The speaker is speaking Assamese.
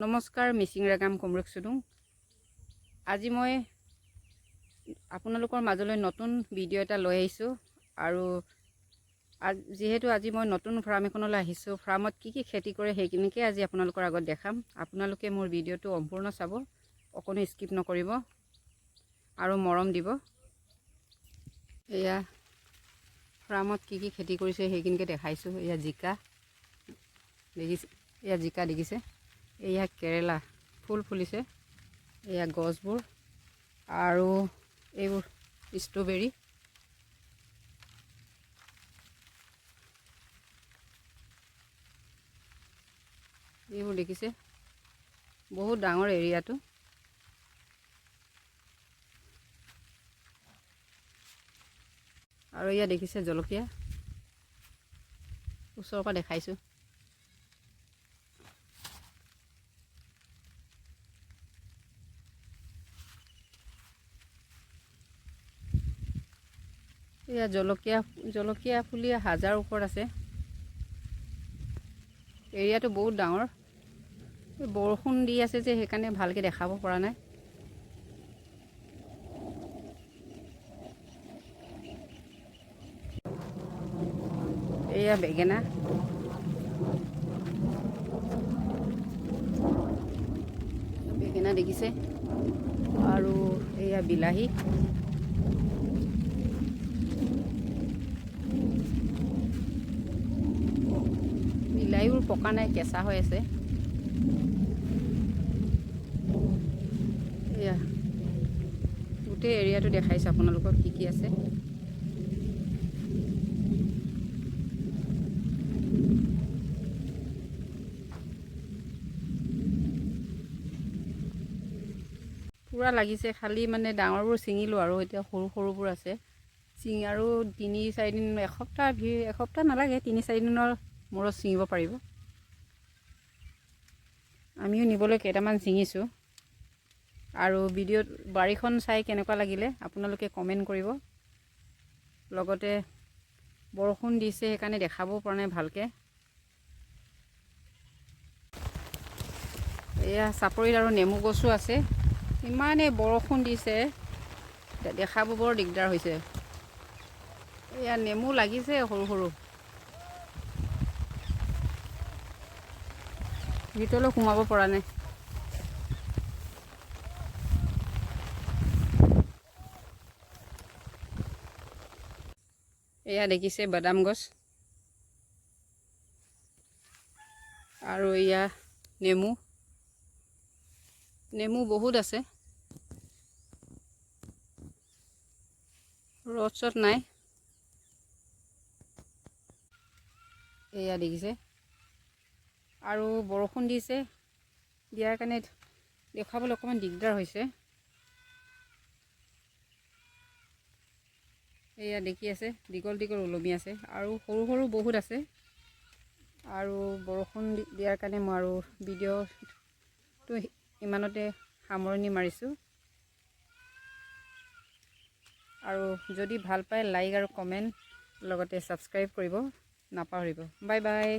নমস্কাৰ, মিচিং ৰাগাম কমৰেক চুডুং। আজি মই আপোনালোকৰ মাজলৈ নতুন ভিডিঅ' এটা লৈ আহিছোঁ। আৰু যিহেতু আজি মই নতুন ফাৰ্ম এখনলৈ আহিছোঁ, ফাৰ্মত কি কি খেতি কৰে সেইখিনিকে আজি আপোনালোকৰ আগত দেখাম। আপোনালোকে মোৰ ভিডিঅ'টো সম্পূৰ্ণ চাব, অকণো স্কিপ নকৰিব আৰু মৰম দিব। এয়া ফাৰ্মত কি কি খেতি কৰিছে সেইখিনিকে দেখাইছোঁ। এয়া জিকা দেখিছে, এয়া জিকা দেখিছে, এয়া কেৰেলা ফুল ফুলিছে, এয়া গছবোৰ আৰু এইবোৰ ষ্ট্ৰবেৰী। এইবোৰ দেখিছে, বহুত ডাঙৰ এৰিয়াটো। আৰু এয়া দেখিছে জলকীয়া, ওচৰৰ পৰা দেখাইছোঁ। এয়া জলকীয়া ফুলি 1000 ওপৰত আছে। এৰিয়াটো বহুত ডাঙৰ। বৰষুণ দি আছে যে সেইকাৰণে ভালকৈ দেখাব পৰা নাই। এয়া বেঙেনা, দেখিছে, আৰু এয়া বিলাহী, বিলাহীবোৰ পকা নাই, কেঁচা হৈ আছে। এয়া গোটেই এৰিয়াটো দেখাইছোঁ আপোনালোকক কি কি আছে। পূৰা লাগিছে, খালি মানে ডাঙৰবোৰ ছিঙিলোঁ আৰু এতিয়া সৰুবোৰ আছে। ছিঙি আৰু 3-4 দিন, এসপ্তাহ নালাগে, 3-4 দিনৰ মূৰত ছিঙিব পাৰিব। আমিও নিবলৈ কেইটামান ছিঙিছোঁ। আৰু ভিডিঅ'ত বাৰীখন চাই কেনেকুৱা লাগিলে আপোনালোকে কমেণ্ট কৰিব। লগতে বৰষুণ দিছে সেইকাৰণে দেখাবও পৰা নাই ভালকৈ। এয়া চাপৰিত আৰু নেমু গছো আছে। ইমানেই বৰষুণ দিছে, দেখাব বৰ দিগদাৰ হৈছে। এয়া নেমু লাগিছে সৰু সৰু, ভিতৰলৈ সোমাব পৰা নাই। এয়া দেখিছে বাদাম গছ, আৰু এয়া নেমু বহুত আছে। ৰদ চদ নাই। এয়া দেখিছে, আৰু বৰষুণ দিছে, দিয়াৰ কাৰণে দেখাবলৈ অকণমান দিগদাৰ হৈছে। এয়া দেখি আছে, দীঘল দীঘল ওলমি আছে, আৰু সৰু সৰু বহুত আছে। আৰু বৰষুণ দিয়াৰ কাৰণে মই আৰু ভিডিঅ'টো ইমানতে সামৰণি মাৰিছোঁ। আৰু যদি ভাল পায় লাইক আৰু কমেণ্ট লগতে ছাবস্ক্ৰাইব কৰিব নাপাহৰিব। Bye bye.